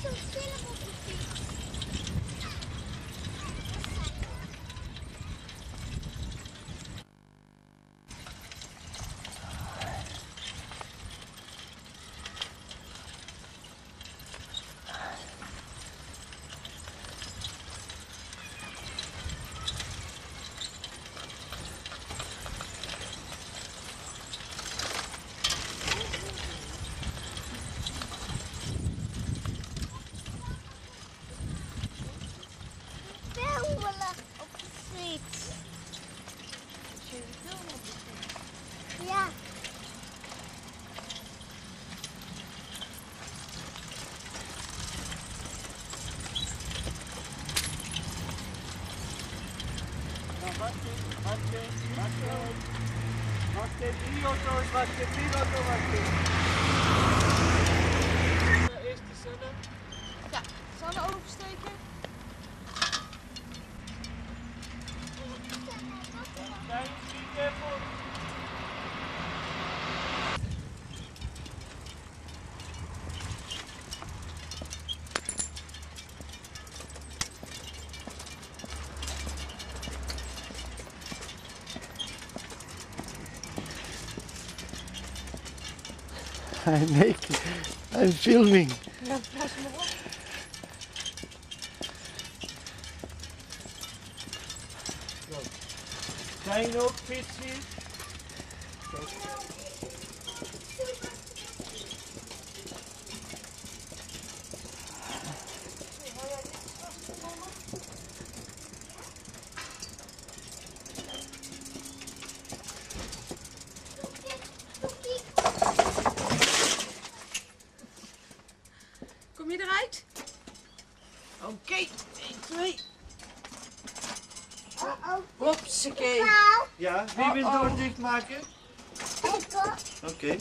Zo'n film op de fiets. Filmen op de fiets. Filmen op de fiets. Ja. Wacht even, 3 auto's, wacht even, 4 auto's, wacht even. Eerst de Sanne. Ja, Sanne oversteken. Kijk, be careful. I'm filming. Ja, pas maar op. Zijn ook fietsen? Kom je eruit? Oké, 1, 2. Hopsakee. Ja, wie wil door dichtmaken? Oké.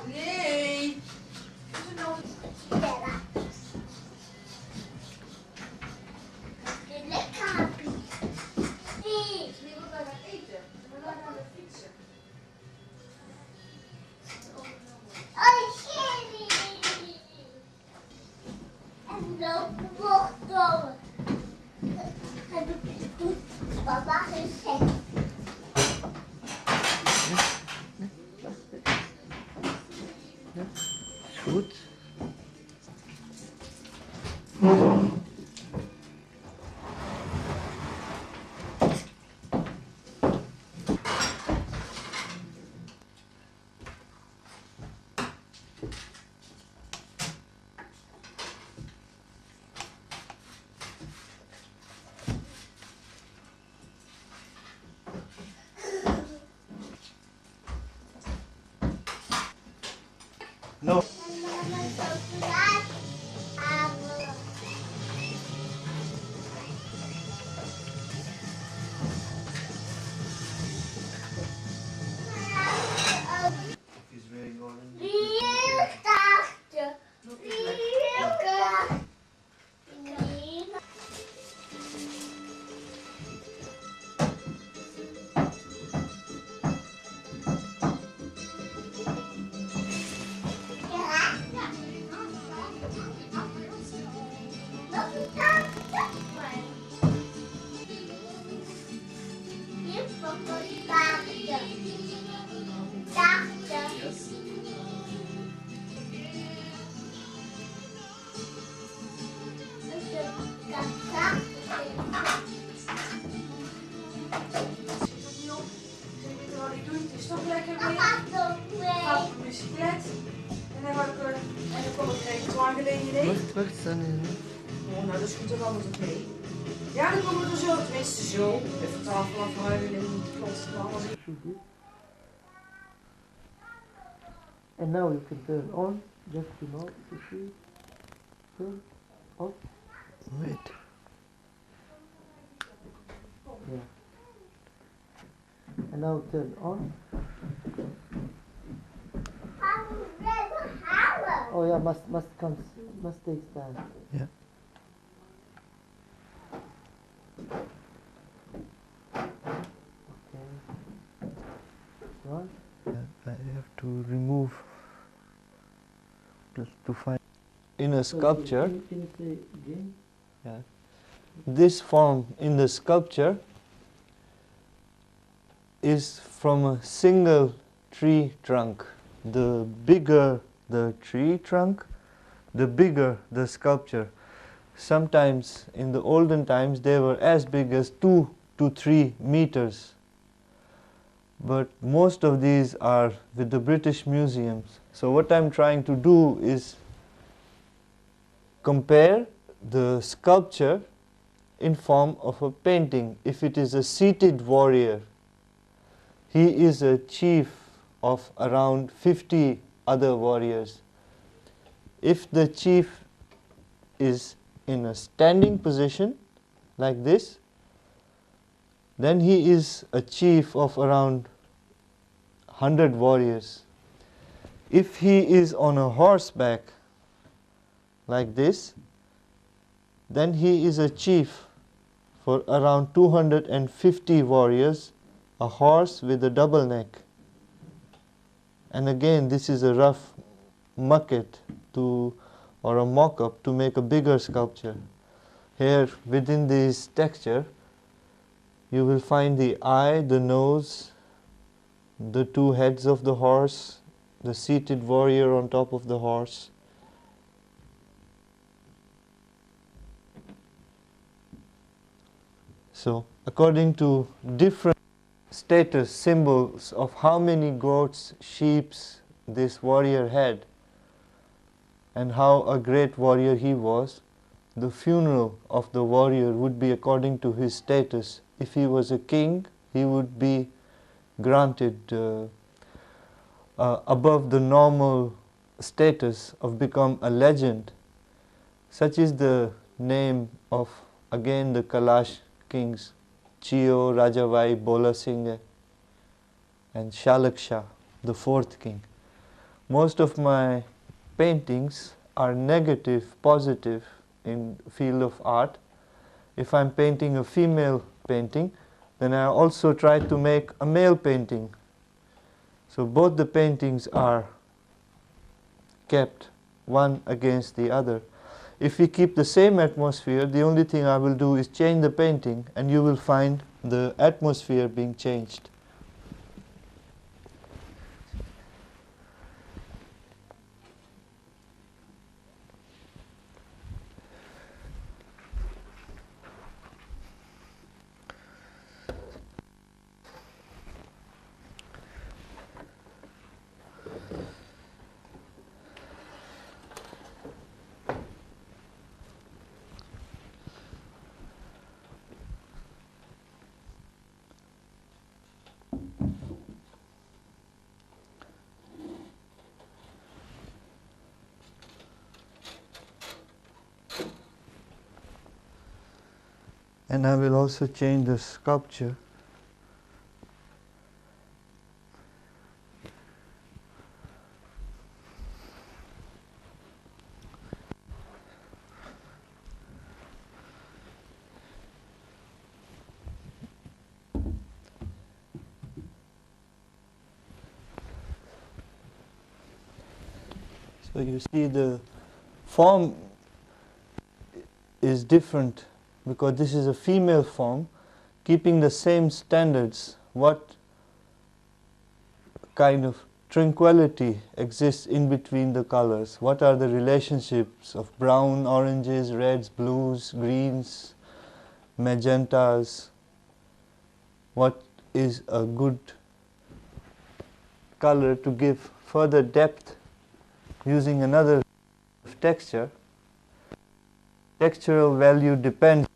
Nee. Papa gezegd. Is goed. No. Is very golden. Toch lekker weer. Ga op de bicyclet. En dan kom ik even lang geleden heen. Wacht, Sanne. Oh, nou, dat is goed, dan kan het ook mee. Ja, dan komen we er zo, tenminste zo. Even tafel afruimen en niet klotsen. And now you can turn on, just to know, to see. Two. Off. Wait. Yeah. And now turn on. Oh yeah, must take time. Yeah. Okay. Right? I have to remove to find. In a sculpture, Can you say again? yeah, this form in the sculpture is from a single tree trunk. The bigger the tree trunk, the bigger the sculpture. Sometimes in the olden times they were as big as 2 to 3 meters. But most of these are with the British museums. So what I'm trying to do is compare the sculpture in form of a painting. If it is a seated warrior, he is a chief of around 50 other warriors. If the chief is in a standing position like this, then he is a chief of around 100 warriors. If he is on a horseback like this, then he is a chief for around 250 warriors, a horse with a double neck. And again, this is a rough maquette or a mock-up to make a bigger sculpture. Here, within this texture, you will find the eye, the nose, the two heads of the horse, the seated warrior on top of the horse. So, according to different status symbols of how many goats, sheep this warrior had, and how a great warrior he was, the funeral of the warrior would be according to his status. If he was a king, he would be granted above the normal status of become a legend. Such is the name of, again, the Kalash kings, Chio, Rajavai, Bola Singh and Shalaksha, the fourth king. Most of my paintings are negative, positive in field of art. If I'm painting a female painting, then I also try to make a male painting. So both the paintings are kept one against the other. If we keep the same atmosphere, the only thing I will do is change the painting and you will find the atmosphere being changed. And I will also change the sculpture. So you see the form is different because this is a female form, keeping the same standards. What kind of tranquility exists in between the colors? What are the relationships of brown, oranges, reds, blues, greens, magentas? What is a good color to give further depth using another texture? Textural value depends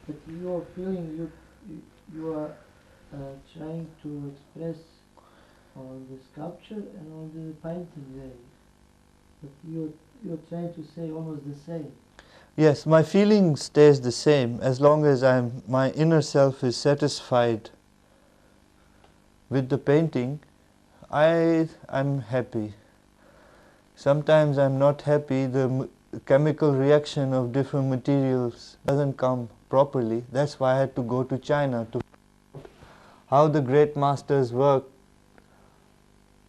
But your feeling you are trying to express on the sculpture and on the painting there. But you're trying to say almost the same. Yes, my feeling stays the same as long as my inner self is satisfied with the painting. I'm happy. Sometimes I'm not happy. The chemical reaction of different materials doesn't come properly. That's why I had to go to China to how the great masters worked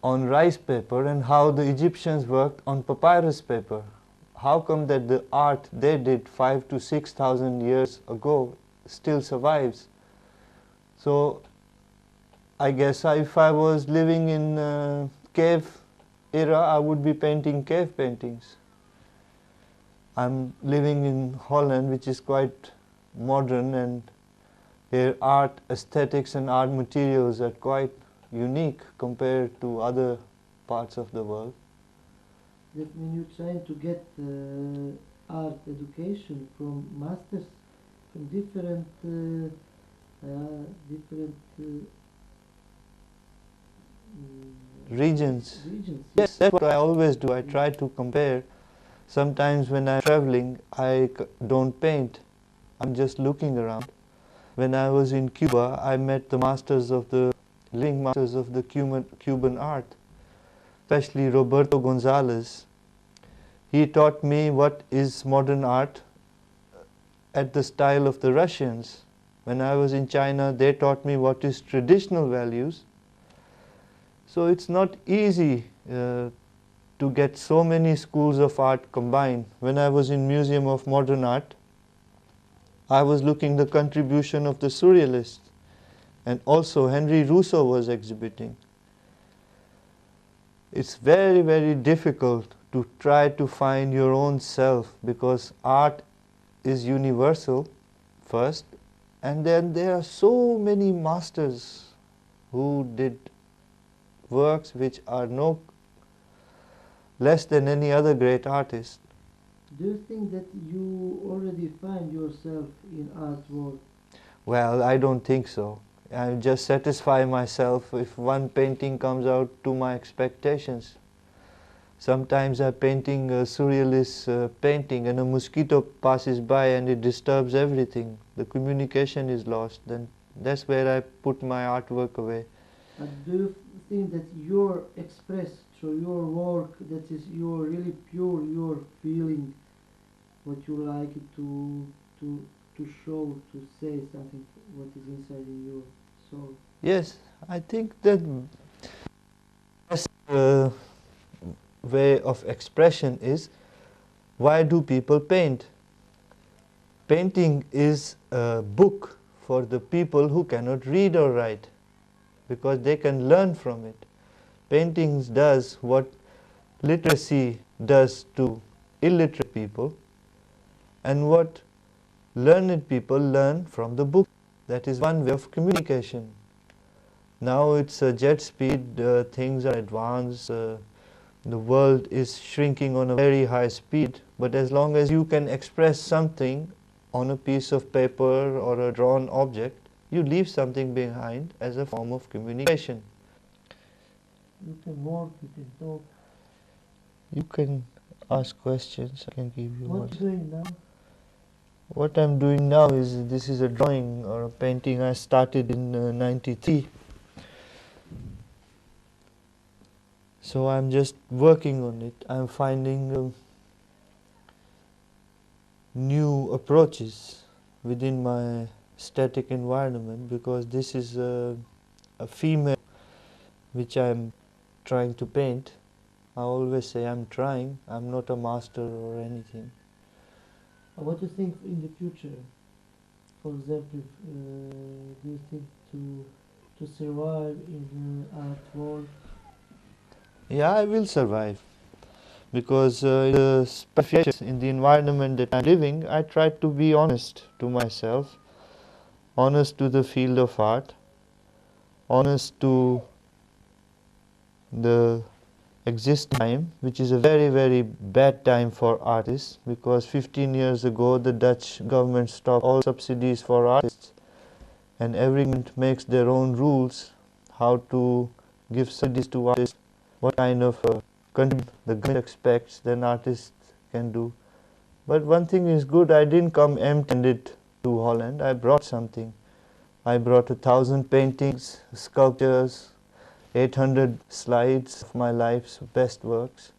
on rice paper and how the Egyptians worked on papyrus paper. How come that the art they did 5,000 to 6,000 years ago still survives? So I guess if I was living in cave era, I would be painting cave paintings. I'm living in Holland, which is quite modern, and here art aesthetics and art materials are quite unique compared to other parts of the world. That means you're trying to get art education from masters from different Regions. regions. Yes, that's what I always do. I try to compare. Sometimes when I'm traveling, I don't paint. I'm just looking around. When I was in Cuba, I met the living masters of the Cuban art, especially Roberto Gonzalez. He taught me what is modern art at the style of the Russians. When I was in China, they taught me what is traditional values. So it's not easy to get so many schools of art combined. When I was in Museum of Modern Art, I was looking the contribution of the Surrealists, and also Henry Rousseau was exhibiting. It's very, very difficult to try to find your own self, because art is universal first, and then there are so many masters who did works which are no less than any other great artist. Do you think that you already find yourself in artwork? Well, I don't think so. I just satisfy myself if one painting comes out to my expectations. Sometimes I'm painting a surrealist painting and a mosquito passes by and it disturbs everything. The communication is lost. Then that's where I put my artwork away. Do you think that you're expressed through your work, that is you're really pure, you're feeling what you like to show, to say something, what is inside in your soul? Yes, I think that best way of expression is, why do people paint? Painting is a book for the people who cannot read or write, because they can learn from it. Paintings does what literacy does to illiterate people, and what learned people learn from the book. That is one way of communication. Now it's jet speed, things are advanced, the world is shrinking on a very high speed, but as long as you can express something on a piece of paper or a drawn object, you leave something behind as a form of communication. You can walk, you can talk. You can ask questions, I can give you What answers. are you doing now? What I'm doing now is, this is a drawing or a painting I started in '93. So I'm just working on it. I'm finding new approaches within my static environment, because this is a female which I'm trying to paint. I always say I'm trying, I'm not a master or anything. What do you think in the future? For example, do you think to survive in art world? Yeah, I will survive, because in the environment that I'm living, I try to be honest to myself, honest to the field of art, honest to the exist time, which is a very, very bad time for artists, because 15 years ago the Dutch government stopped all subsidies for artists, and every government makes their own rules how to give subsidies to artists, what kind of contribution the government expects then artists can do. But one thing is good, I didn't come empty-handed to Holland. I brought something. I brought 1,000 paintings, sculptures, 800 slides of my life's best works.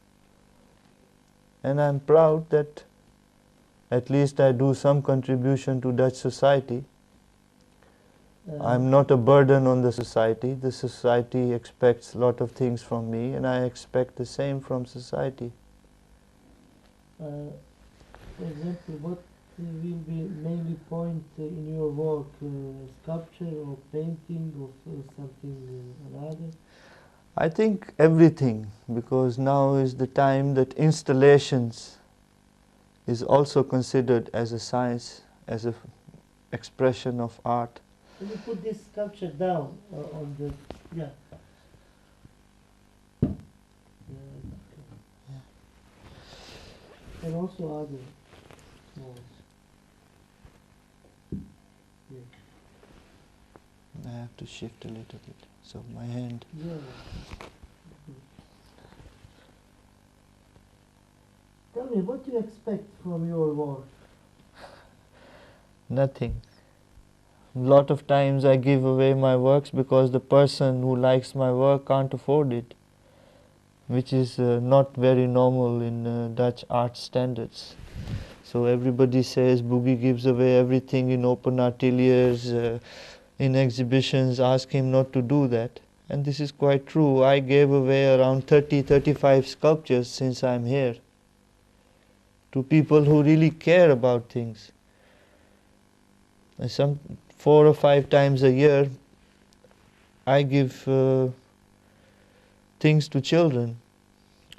And I'm proud that at least I do some contribution to Dutch society. I'm not a burden on the society. The society expects a lot of things from me, and I expect the same from society. For example, what will be mainly point in your work, sculpture or painting or something another? I think everything, because now is the time that installations is also considered as a science, as an expression of art. Can you put this sculpture down on the, yeah. And also other small. Yeah. I have to shift a little bit, so my hand. Yeah. Tell me, what do you expect from your work? Nothing. A lot of times I give away my works because the person who likes my work can't afford it, which is not very normal in Dutch art standards. So everybody says Bugi gives away everything in open ateliers, in exhibitions, ask him not to do that. And this is quite true. I gave away around 30-35 sculptures since I'm here to people who really care about things. Some 4 or 5 times a year I give things to children,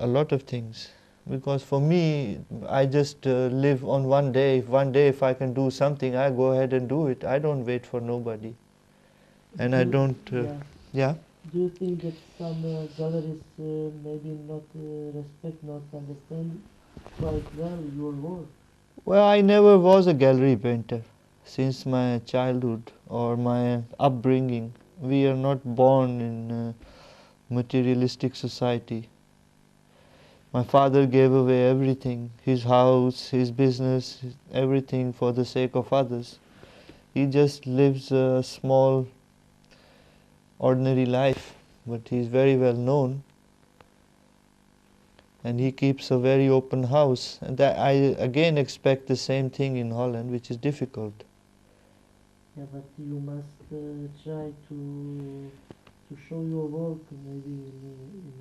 a lot of things, because for me I just live on one day. If I can do something, I go ahead and do it. I don't wait for nobody, and I don't yeah. Do you think that some galleries maybe not respect, not understand quite well your work? Well, I never was a gallery painter. Since my childhood or my upbringing, we are not born in a materialistic society. My father gave away everything, his house, his business, everything for the sake of others. He just lives a small, ordinary life, but he is very well known. And he keeps a very open house. And I again expect the same thing in Holland, which is difficult. Yeah, but you must try to show your work maybe in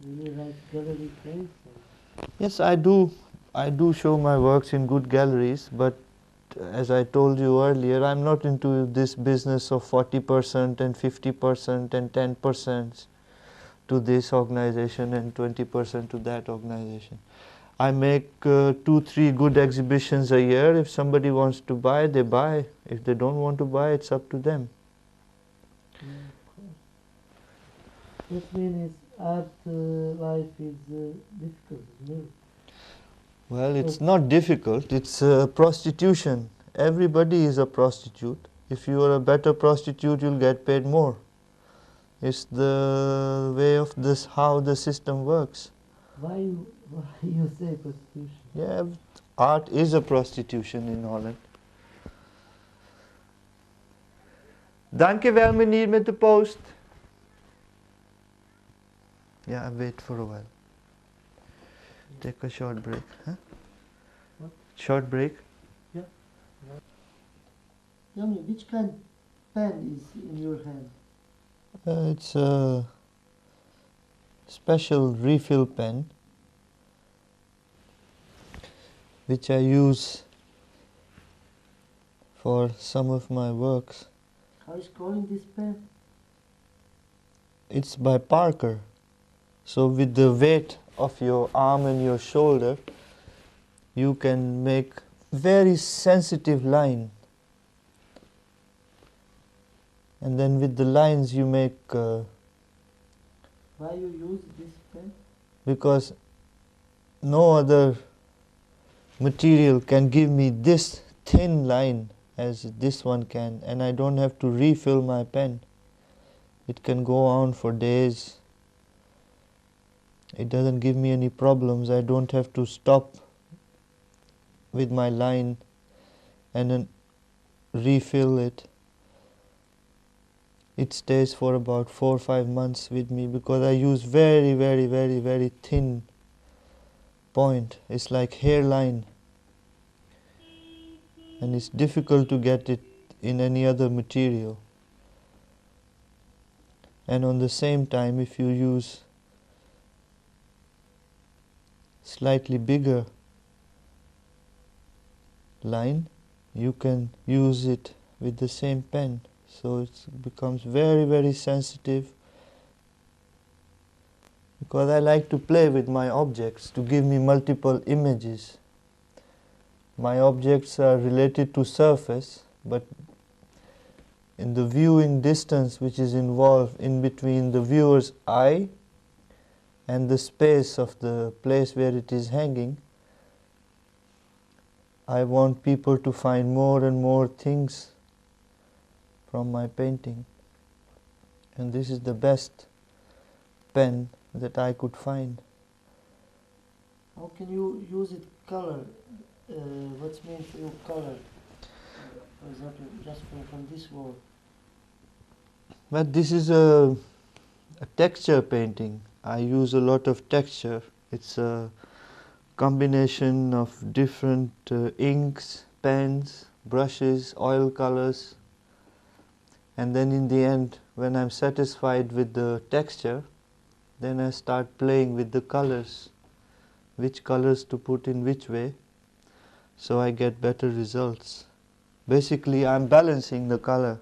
a really nice gallery place. Yes, I do. I do show my works in good galleries, but as I told you earlier, I'm not into this business of 40% and 50% and 10% to this organization and 20% to that organization. I make 2-3 good exhibitions a year. If somebody wants to buy, they buy. If they don't want to buy, it's up to them. Yeah, of course. That means art life is difficult, isn't it? Well, it's not difficult. It's prostitution. Everybody is a prostitute. If you are a better prostitute, you'll get paid more. It's the way of this, how the system works. Why you say prostitution? Yeah, art is a prostitution in Holland. Dankjewel meneer met de post. Yeah, wait for a while. Take a short break. Huh? What? Short break. Yeah. Tell me, which kind of pen is in your hand? It's a special refill pen which I use for some of my works. How is calling this pen? It's by Parker. So with the weight of your arm and your shoulder, you can make very sensitive line. And then with the lines you make... Why you use this pen? because no other material can give me this thin line as this one can, and I don't have to refill my pen. It can go on for days. It doesn't give me any problems. I don't have to stop with my line and then refill it. It stays for about 4 or 5 months with me because I use very thin point. It's like hairline, and it's difficult to get it in any other material. And on the same time, if you use slightly bigger line, you can use it with the same pen. So it becomes very sensitive, because I like to play with my objects to give me multiple images. My objects are related to surface, but in the viewing distance which is involved in between the viewer's eye and the space of the place where it is hanging, I want people to find more and more things from my painting. And this is the best pen that I could find. How can you use it color? What's meant for you color? For example, just from this wall. But this is a texture painting. I use a lot of texture. It's a combination of different inks, pens, brushes, oil colors. And then in the end, when I'm satisfied with the texture, then I start playing with the colors, which colors to put in which way, so I get better results. Basically, I'm balancing the color,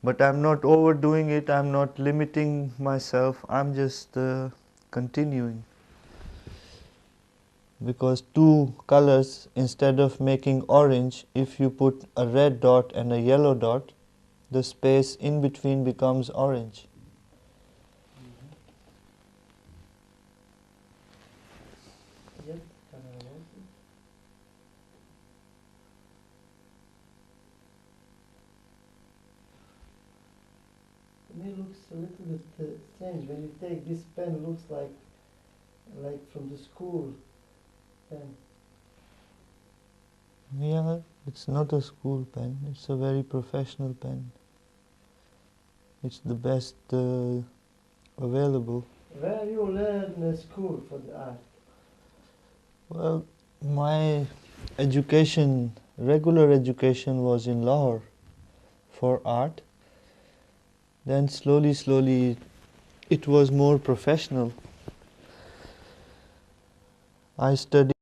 but I'm not overdoing it, I'm not limiting myself, I'm just continuing. Because two colors, instead of making orange, if you put a red dot and a yellow dot, the space in between becomes orange. Yep, can I work it? To me, it looks a little bit strange when you take this pen. Looks like from the school pen. Yeah, it's not a school pen, it's a very professional pen. It's the best available. Where you learn school for the art? Well, my education, regular education was in Lahore for art. Then slowly it was more professional. I studied